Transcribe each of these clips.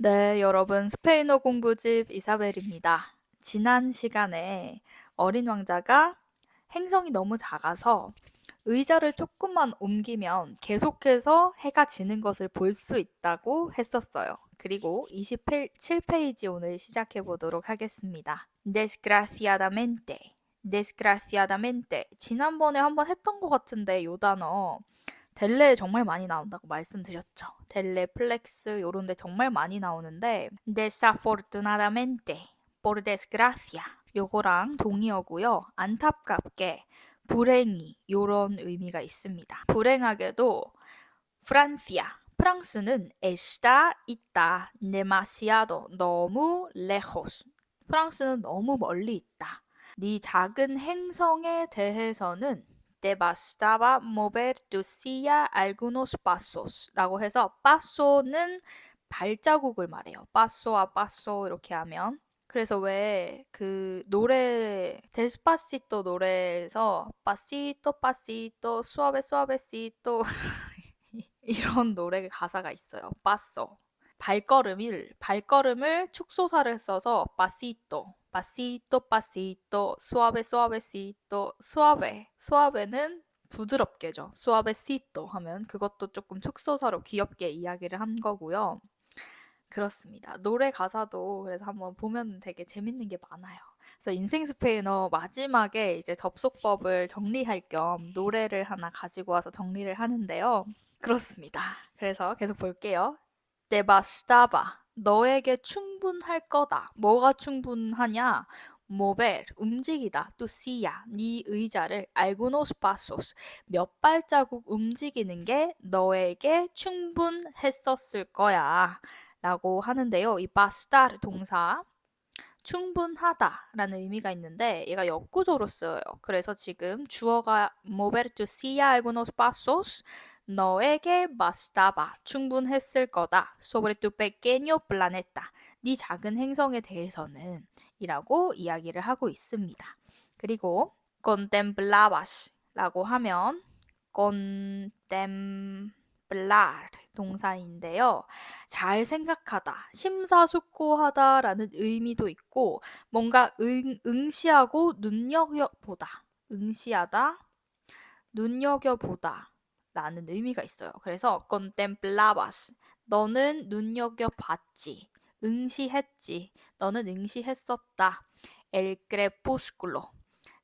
네, 여러분, 스페인어 공부집 이사벨입니다. 지난 시간에 어린 왕자가 행성이 너무 작아서 의자를 조금만 옮기면 계속해서 해가 지는 것을 볼 수 있다고 했었어요. 그리고 27페이지 오늘 시작해 보도록 하겠습니다. Desgraciadamente, desgraciadamente. 지난번에 한번 했던 것 같은데 요 단어 델레 정말 많이 나온다고 말씀드렸죠. 델레, 플렉스 요런 데 정말 많이 나오는데 desafortunadamente, por desgracia 요거랑 동의어고요. 안타깝게, 불행히 요런 의미가 있습니다. 불행하게도 Francia, 프랑스는 está 있다, demasiado 너무 lejos. 프랑스는 너무 멀리 있다. 네 작은 행성에 대해서는 te bastaba mover tu silla algunos pasos 라고 해서 passo는 발자국을 말해요. passoa passo 이렇게 하면 그래서 왜 그 노래 데스파시토 노래에서 pasito pasito suave suavecito 이런 노래 가사가 있어요. 빠쏘. 발걸음을 축소사를 써서 pasito, pasito, pasito, suave, suavecito, suave. suave는 부드럽게죠. suavecito 하면 그것도 조금 축소사로 귀엽게 이야기를 한 거고요. 그렇습니다. 노래 가사도 그래서 한번 보면 되게 재밌는 게 많아요. 그래서 인생 스페인어 마지막에 이제 접속법을 정리할 겸 노래를 하나 가지고 와서 정리를 하는데요. 그렇습니다. 그래서 계속 볼게요. Te bastaba. 너에게 충분할 거다. 뭐가 충분하냐? mover, 움직이다. tu silla, 네 의자를 algunos pasos, 몇 발자국 움직이는 게 너에게 충분했었을 거야. 라고 하는데요. 이 bastar 동사 충분하다라는 의미가 있는데 얘가 역구조로 쓰여요. 그래서 지금 주어가 mover tu silla algunos pasos 너에게 bastaba 충분했을 거다. sobre tu pequeño planeta 네 작은 행성에 대해서는 이라고 이야기를 하고 있습니다. 그리고 contemplabas 라고 하면 contemplar 동사인데요. 잘 생각하다, 심사숙고하다라는 의미도 있고 뭔가 응시하고 눈여겨보다, 응시하다, 눈여겨보다 라는 의미가 있어요. 그래서 contemplabas, 너는 눈여겨봤지, 응시했지, 너는 응시했었다. el crepúsculo,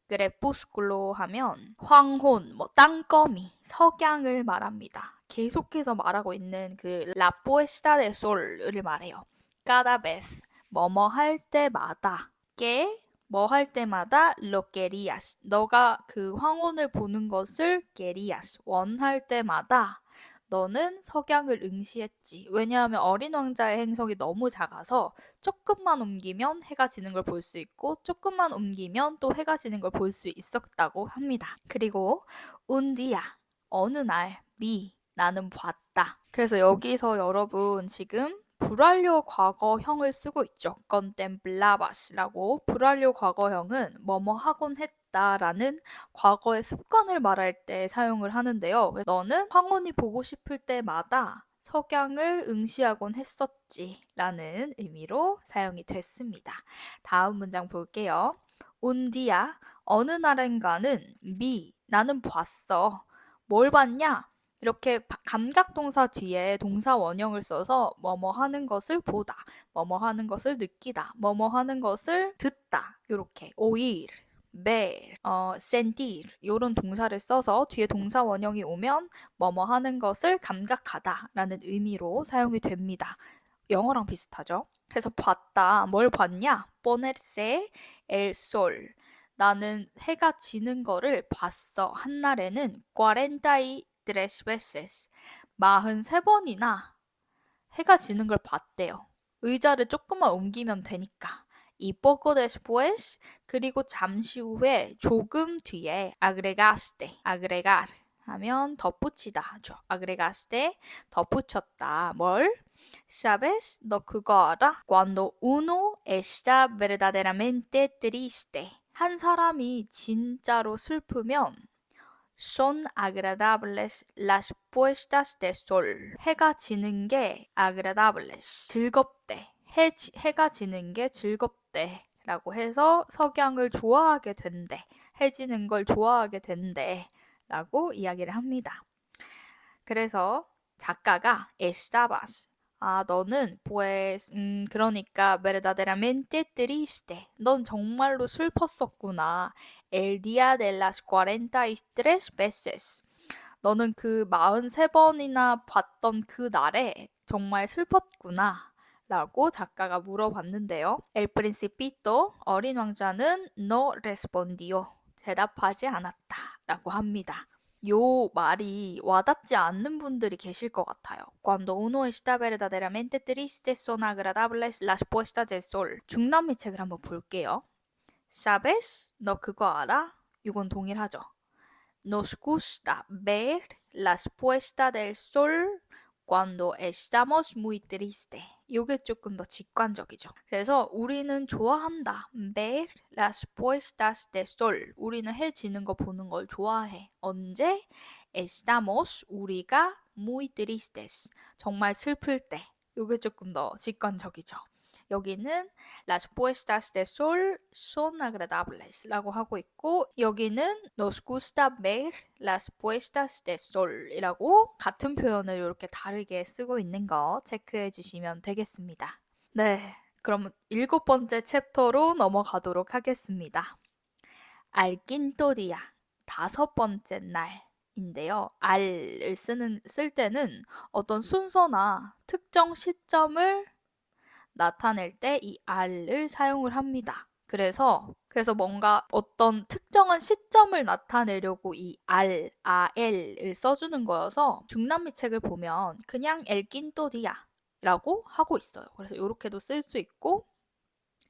crepúsculo 하면 황혼, 뭐 땅거미, 석양을 말합니다. 계속해서 말하고 있는 그 la puesta de sol을 말해요. cada vez, 뭐뭐 할 때마다, que 뭐 할 때마다 lo querías, 너가 그 황혼을 보는 것을 querías, 원할 때마다 너는 석양을 응시했지. 왜냐하면 어린 왕자의 행성이 너무 작아서 조금만 옮기면 해가 지는 걸 볼 수 있고 조금만 옮기면 또 해가 지는 걸 볼 수 있었다고 합니다. 그리고 un día, 어느 날, vi, 나는 봤다. 그래서 여기서 여러분 지금 불완료 과거형을 쓰고 있죠. contemplabas라고. 불완료 과거형은 뭐뭐 하곤 했다라는 과거의 습관을 말할 때 사용을 하는데요. 너는 황혼이 보고 싶을 때마다 석양을 응시하곤 했었지 라는 의미로 사용이 됐습니다. 다음 문장 볼게요. 온디야, 어느 날인가는 나는 봤어. 뭘 봤냐? 이렇게 감각동사 뒤에 동사 원형을 써서 뭐뭐 하는 것을 보다, 뭐뭐 하는 것을 느끼다, 뭐뭐 하는 것을 듣다 이렇게 오일, ver, sentir 이런 동사를 써서 뒤에 동사 원형이 오면 뭐뭐 하는 것을 감각하다라는 의미로 사용이 됩니다. 영어랑 비슷하죠? 그래서 봤다. 뭘 봤냐? ponerse el sol. 나는 해가 지는 거를 봤어. 한 날에는 43 veces. 43번이나 해가 지는 걸 봤대요. 의자를 조금만 옮기면 되니까. y poco después, 그리고 잠시 후에 조금 뒤에 agregaste, agregar 하면 덧붙이다 하죠. agregaste, 덧붙였다. 뭘? ¿Sabes? 너 그거 알아? Cuando uno está verdaderamente triste. 한 사람이 진짜로 슬프면 Son agradables las puestas de sol. 해가 지는 게 agradables. 즐겁대. 해가 지는 게 즐겁대. 라고 해서 석양을 좋아하게 된대. 해 지는 걸 좋아하게 된대. 라고 이야기를 합니다. 그래서 작가가 estabas. 너는 pues 그러니까 verdaderamente triste. 넌 정말로 슬펐었구나. El día de las 43 veces. 너는 그 43번이나 봤던 그 날에 정말 슬펐구나. 라고 작가가 물어봤는데요. El Principito, 어린 왕자는 no respondió. 대답하지 않았다. 라고 합니다. 요 말이 와닿지 않는 분들이 계실 것 같아요. Cuando uno está verdaderamente triste son agradables las puestas del sol. 중남미 책을 한번 볼게요. ¿Sabes? 너 그거 알아? 이건 동일하죠. Nos gusta ver las puestas del sol cuando estamos muy triste. 이게 조금 더 직관적이죠. 그래서 우리는 좋아한다. Ver las puestas del sol. 우리는 해 지는 거 보는 걸 좋아해. 언제? Estamos. 우리가 muy tristes. 정말 슬플 때. 이게 조금 더 직관적이죠. 여기는 las puestas de sol son agradables 라고 하고 있고 여기는 nos gusta ver las puestas de sol 이라고 같은 표현을 이렇게 다르게 쓰고 있는 거 체크해 주시면 되겠습니다. 네, 그럼 7번째 챕터로 넘어가도록 하겠습니다. Al quinto día, 5번째 날인데요. al을 쓸 때는 어떤 순서나 특정 시점을 나타낼 때 이 al을 사용을 합니다. 그래서 뭔가 어떤 특정한 시점을 나타내려고 이 al, el을 써주는 거여서 중남미 책을 보면 그냥 el quinto día 라고 하고 있어요. 그래서 이렇게도 쓸 수 있고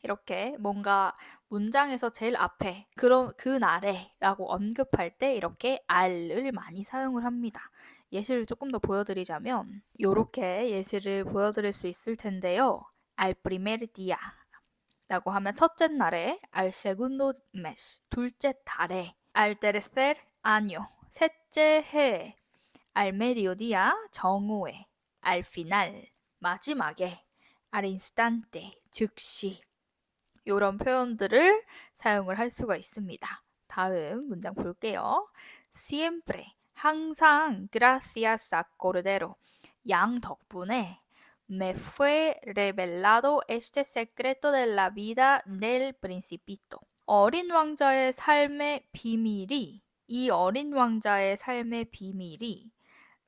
이렇게 뭔가 문장에서 제일 앞에 그 날에 라고 언급할 때 이렇게 al을 많이 사용을 합니다. 예시를 조금 더 보여드리자면 이렇게 예시를 보여드릴 수 있을 텐데요. al primer día 라고 하면 첫째 날에 al segundo mes 둘째 달에 al tercer año 셋째 해에 al mediodía 정오에 al final 마지막에 al instante 즉시 이런 표현들을 사용을 할 수가 있습니다. 다음 문장 볼게요. Siempre 항상 gracias a Cordero 양 덕분에 me fue revelado este secreto de la vida del principito. 어린 왕자의 삶의 비밀이 이 어린 왕자의 삶의 비밀이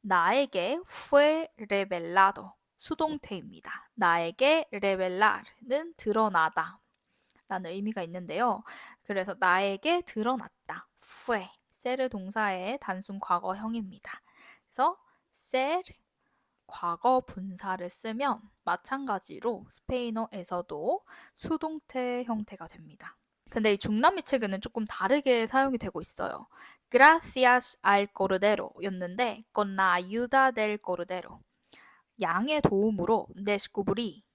나에게 fue revelado 수동태입니다. 나에게 revelar는 드러나다 라는 의미가 있는데요. 그래서 나에게 드러났다. fue ser 동사의 단순 과거형입니다. 그래서 ser 과거 분사를 쓰면 마찬가지로 스페인어에서도 수동태 형태가 됩니다. 근데 이 중남미 책에는 조금 다르게 사용이 되고 있어요. Gracias al Cordero 였는데 con la ayuda del Cordero 양의 도움으로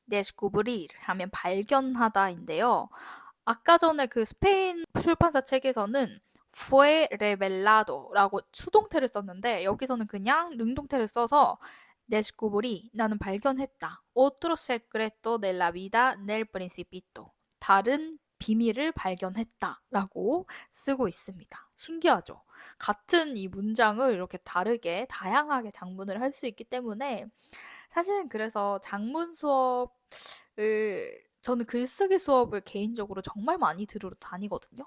descubrir 하면 발견하다인데요. 아까 전에 그 스페인 출판사 책에서는 fue revelado라고 수동태를 썼는데 여기서는 그냥 능동태를 써서 descubrí 나는 발견했다. Otro secreto de la vida del principito. 다른 비밀을 발견했다 라고 쓰고 있습니다. 신기하죠? 같은 이 문장을 이렇게 다르게 다양하게 작문을 할 수 있기 때문에 사실은 그래서 작문 수업을 저는 글쓰기 수업을 개인적으로 정말 많이 들으러 다니거든요.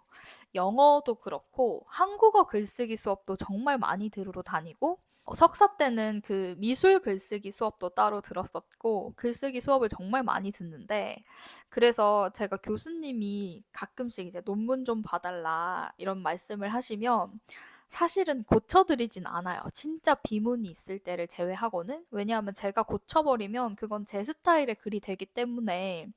영어도 그렇고 한국어 글쓰기 수업도 정말 많이 들으러 다니고 석사 때는 그 미술 글쓰기 수업도 따로 들었었고 글쓰기 수업을 정말 많이 듣는데 그래서 제가 교수님이 가끔씩 이제 논문 좀 봐달라 이런 말씀을 하시면 사실은 고쳐드리진 않아요. 진짜 비문이 있을 때를 제외하고는. 왜냐하면 제가 고쳐버리면 그건 제 스타일의 글이 되기 때문에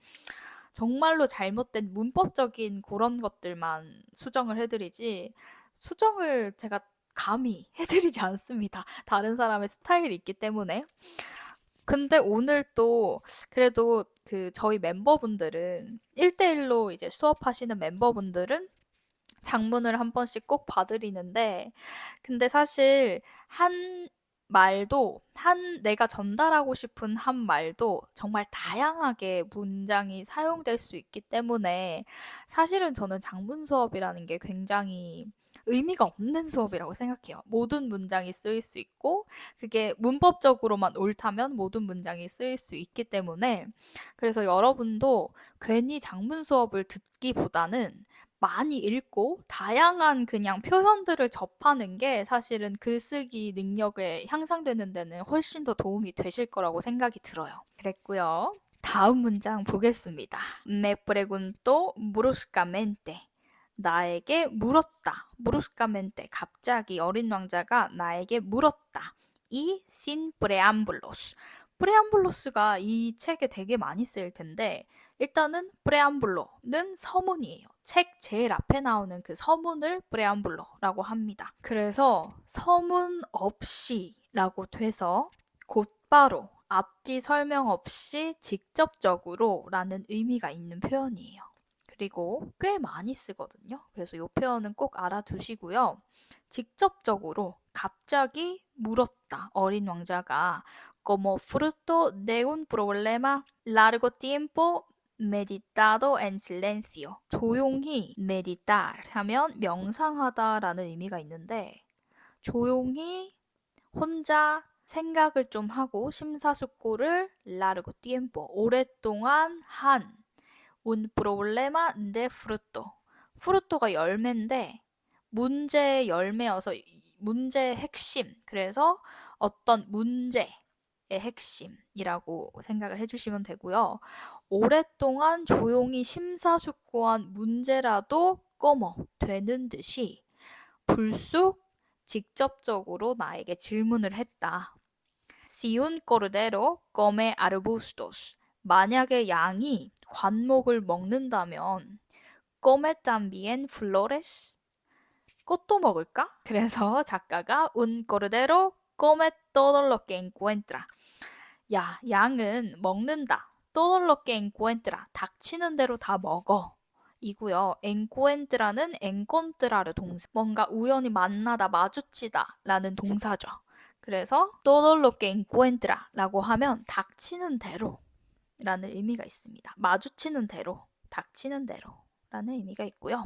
정말로 잘못된 문법적인 그런 것들만 수정을 해드리지 수정을 제가 감히 해드리지 않습니다. 다른 사람의 스타일이 있기 때문에. 근데 오늘 또 그래도 그 저희 멤버분들은 1대1로 이제 수업하시는 멤버분들은 장문을 한 번씩 꼭 봐드리는데 근데 사실 한 말도 내가 전달하고 싶은 한 말도 정말 다양하게 문장이 사용될 수 있기 때문에 사실은 저는 장문 수업이라는 게 굉장히 의미가 없는 수업이라고 생각해요. 모든 문장이 쓰일 수 있고 그게 문법적으로만 옳다면 모든 문장이 쓰일 수 있기 때문에 그래서 여러분도 괜히 장문 수업을 듣기보다는 많이 읽고 다양한 그냥 표현들을 접하는 게 사실은 글쓰기 능력에 향상되는 데는 훨씬 더 도움이 되실 거라고 생각이 들어요. 그랬고요. 다음 문장 보겠습니다. Me preguntó bruscamente. 나에게 물었다. bruscamente. 갑자기 어린 왕자가 나에게 물었다. y sin preámbulos. 프레암블로스가 이 책에 되게 많이 쓰일 텐데 일단은 프레암블로는 서문이에요. 책 제일 앞에 나오는 그 서문을 프레암블로라고 합니다. 그래서 서문 없이라고 돼서 곧바로 앞뒤 설명 없이 직접적으로 라는 의미가 있는 표현이에요. 그리고 꽤 많이 쓰거든요. 그래서 이 표현은 꼭 알아두시고요. 직접적으로 갑자기 물었다. 어린 왕자가 como fruto de un problema largo tiempo meditado en silencio. 조용히 meditar 하면 명상하다라는 의미가 있는데 조용히 혼자 생각을 좀 하고 심사숙고를 largo tiempo 오랫동안 한 un problema de fruto. fruto가 열매인데 문제의 열매여서 문제의 핵심. 그래서 어떤 문제의 핵심이라고 생각을 해주시면 되고요. 오랫동안 조용히 심사숙고한 문제라도 꺼머 되는 듯이 불쑥 직접적으로 나에게 질문을 했다. Si un cordero come arbustos. 만약에 양이 관목을 먹는다면 come también flores? 꽃도 먹을까? 그래서 작가가 un cordero come todo lo que encuentra. 야, 양은 먹는다. todo lo que encuentra. 닥치는 대로 다 먹어. 이고요. encuentra는 encontrar의 동사. 뭔가 우연히 만나다, 마주치다 라는 동사죠. 그래서 todo lo que encuentra 라고 하면 닥치는 대로 라는 의미가 있습니다. 마주치는 대로, 닥치는 대로 라는 의미가 있고요.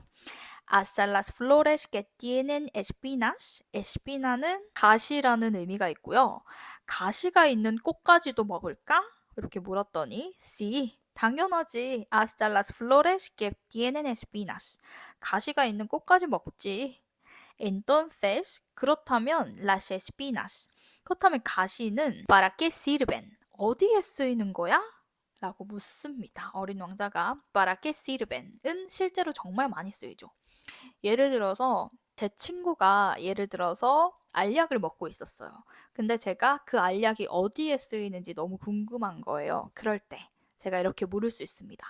Hasta las flores que tienen espinas. espina는 가시라는 의미가 있고요. 가시가 있는 꽃까지도 먹을까? 이렇게 물었더니 sí, 당연하지. Hasta las flores que tienen espinas. 가시가 있는 꽃까지 먹지. Entonces, 그렇다면 las espinas. 그렇다면 가시는 para qué sirven? 어디에 쓰이는 거야? 라고 묻습니다. 어린 왕자가 para qué sirven은 실제로 정말 많이 쓰이죠. 예를 들어서 제 친구가 예를 들어서 알약을 먹고 있었어요. 근데 제가 그 알약이 어디에 쓰이는지 너무 궁금한 거예요. 그럴 때 제가 이렇게 물을 수 있습니다.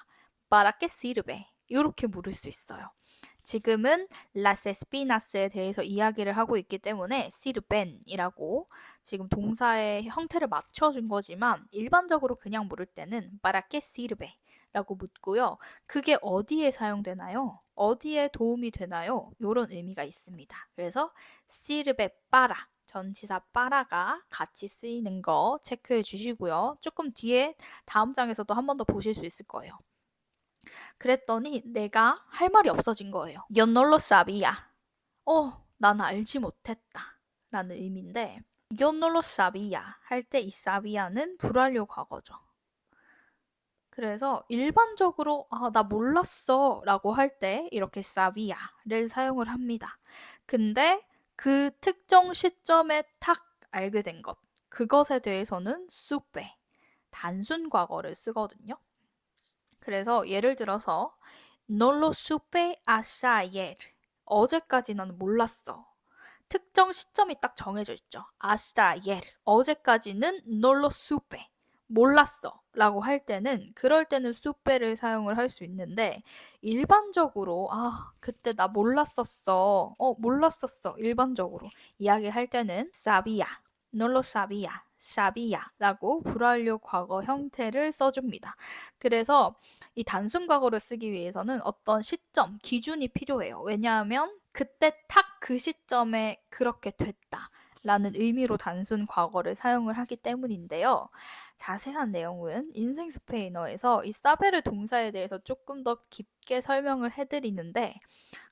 ¿Para qué sirve? 이렇게 물을 수 있어요. 지금은 las espinas에 대해서 이야기를 하고 있기 때문에 sirven이라고 지금 동사의 형태를 맞춰준 거지만 일반적으로 그냥 물을 때는 ¿Para qué sirve? 라고 묻고요. 그게 어디에 사용되나요? 어디에 도움이 되나요? 이런 의미가 있습니다. 그래서 sirve para 전치사 para가 같이 쓰이는 거 체크해 주시고요. 조금 뒤에 다음 장에서도 한 번 더 보실 수 있을 거예요. 그랬더니 내가 할 말이 없어진 거예요. Yo no lo sabía. 난 알지 못했다. 라는 의미인데 Yo no lo sabía 할 때 이 sabia는 불완료 과거죠. 그래서 일반적으로 나 몰랐어 라고 할 때 이렇게 sabia를 사용을 합니다. 근데 그 특정 시점에 탁 알게 된 것, 그것에 대해서는 supe, 단순 과거를 쓰거든요. 그래서 예를 들어서 No lo supe hasta ayer. 어제까지 나는 몰랐어. 특정 시점이 딱 정해져 있죠. hasta ayer. 어제까지는 no lo supe. 몰랐어. 라고 할 때는 그럴 때는 supe를 사용을 할 수 있는데 일반적으로 그때 나 몰랐었어. 몰랐었어. 일반적으로 이야기할 때는 sabía. No lo sabía. sabía 라고 불완료 과거 형태를 써줍니다. 그래서 이 단순 과거를 쓰기 위해서는 어떤 시점, 기준이 필요해요. 왜냐하면 그때 탁 그 시점에 그렇게 됐다 라는 의미로 단순 과거를 사용을 하기 때문인데요. 자세한 내용은 인생 스페인어에서 이 사베르 동사에 대해서 조금 더 깊게 설명을 해드리는데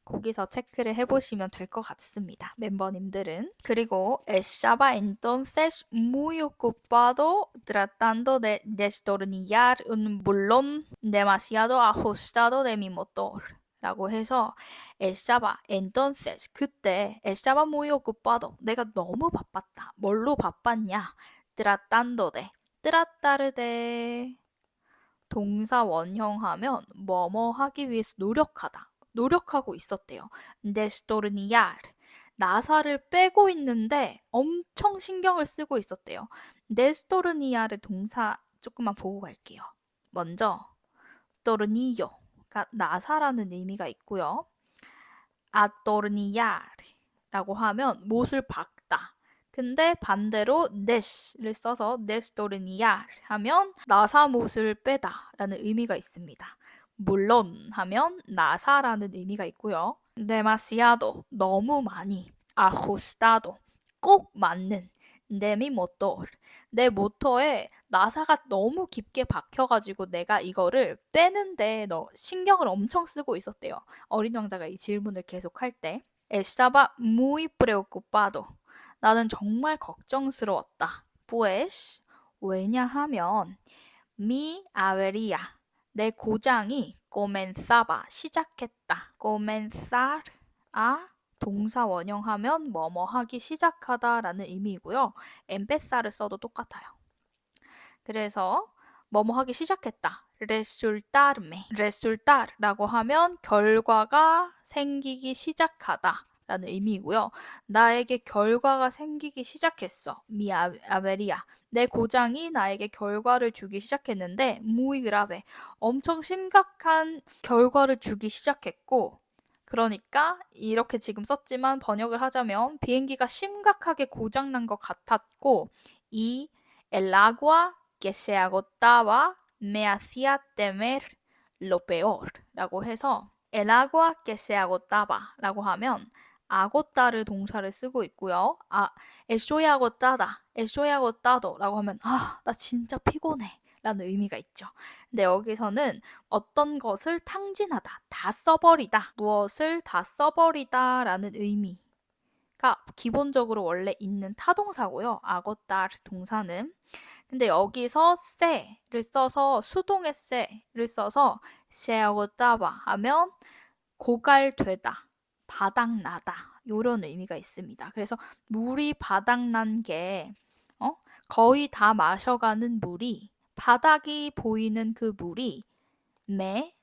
거기서 체크를 해보시면 될 것 같습니다. 멤버님들은. 그리고 estaba entonces muy ocupado tratando de destornillar un bolón demasiado ajustado de mi motor. 라고 해서 estaba entonces 그때 estaba muy ocupado 내가 너무 바빴다. 뭘로 바빴냐? tratando de trattar de 동사 원형하면 뭐뭐 하기 위해서 노력하다. 노력하고 있었대요. destornillar 나사를 빼고 있는데 엄청 신경을 쓰고 있었대요. destornillar의 동사 조금만 보고 갈게요. 먼저 tornillo가 나사라는 의미가 있고요. atornillar라고 하면 못을 박다. 근데 반대로 des를 써서 destornillar 하면 나사못을 빼다 라는 의미가 있습니다. 물론 하면 나사라는 의미가 있고요. demasiado 너무 많이 ajustado 꼭 맞는 de mi motor 내 모터에 나사가 너무 깊게 박혀가지고 내가 이거를 빼는데 신경을 엄청 쓰고 있었대요. 어린 왕자가 이 질문을 계속할 때 estaba muy preocupado 나는 정말 걱정스러웠다. pues 왜냐하면 mi avería 내 고장이 comenzaba 시작했다. comenzar 동사 원형하면 뭐뭐 하기 시작하다라는 의미이고요. empezar을 써도 똑같아요. 그래서 뭐뭐 하기 시작했다. resultar라고 하면 결과가 생기기 시작하다. 라는 의미이고요. 나에게 결과가 생기기 시작했어. mi avería. 내 고장이 나에게 결과를 주기 시작했는데 muy grave. 엄청 심각한 결과를 주기 시작했고 그러니까 이렇게 지금 썼지만 번역을 하자면 비행기가 심각하게 고장난 것 같았고 이 el agua que se agotaba me hacía temer lo peor 라고 해서 el agua que se agotaba 라고 하면 agotar을 동사를 쓰고 있고요. estoy agotado 라고 하면 나 진짜 피곤해 라는 의미가 있죠. 근데 여기서는 어떤 것을 탕진하다, 다 써버리다, 무엇을 다 써버리다 라는 의미가 기본적으로 원래 있는 타동사고요. agotar 동사는. 근데 여기서 se를 써서 수동의 se를 써서 se agotaba 하면 고갈되다, 바닥나다 이런 의미가 있습니다. 그래서 물이 바닥난 게 거의 다 마셔가는 물이 바닥이 보이는 그 물이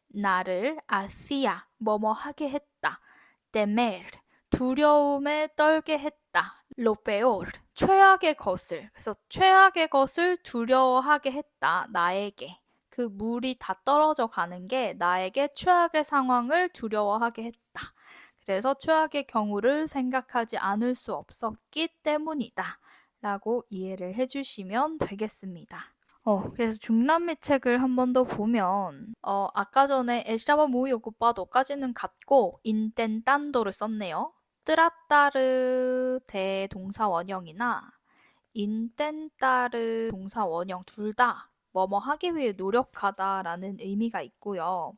나를 hacía 뭐뭐 하게 했다. temer 두려움에 떨게 했다. lo peor 최악의 것을 그래서 최악의 것을 두려워하게 했다. 나에게 그 물이 다 떨어져 가는 게 나에게 최악의 상황을 두려워하게 했다. 그래서 최악의 경우를 생각하지 않을 수 없었기 때문이다. 라고 이해를 해주시면 되겠습니다. 그래서 중남미 책을 한 번 더 보면 아까 전에 estaba muy ocupado까지는 같고 intentando를 썼네요. tratar 대동사 원형이나 intentar 동사 원형 둘 다 뭐뭐 하기 위해 노력하다라는 의미가 있고요.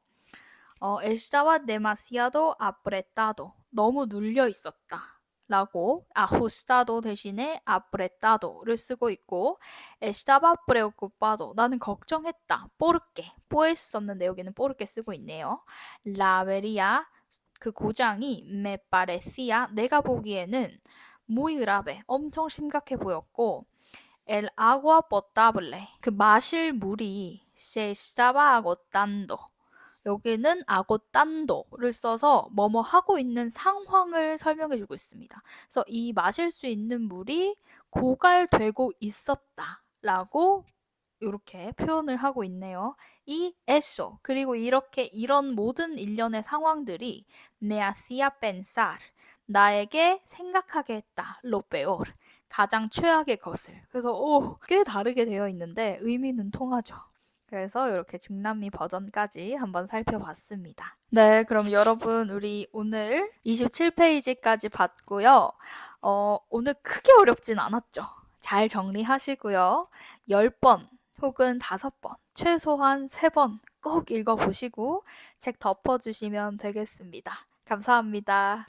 estaba demasiado apretado 너무 눌려 있었다. 라고 ajustado 대신에 apretado를 쓰고 있고 estaba preocupado 나는 걱정했다. porque pues 썼는데 여기는 porque 쓰고 있네요. la avería 그 고장이 me parecía 내가 보기에는 muy grave 엄청 심각해 보였고 el agua potable 그 마실 물이 se estaba agotando 여기는 agotándo를 써서 뭐뭐 하고 있는 상황을 설명해주고 있습니다. 그래서 이 마실 수 있는 물이 고갈되고 있었다라고 이렇게 표현을 하고 있네요. 이 eso 그리고 이렇게 이런 모든 일련의 상황들이 me hacía pensar 나에게 생각하게 했다. lo peor 가장 최악의 것을. 그래서 꽤 다르게 되어 있는데 의미는 통하죠. 그래서 이렇게 중남미 버전까지 한번 살펴봤습니다. 네, 그럼 여러분 우리 오늘 27페이지까지 봤고요. 오늘 크게 어렵진 않았죠. 잘 정리하시고요. 10번 혹은 5번, 최소한 3번 꼭 읽어보시고 책 덮어주시면 되겠습니다. 감사합니다.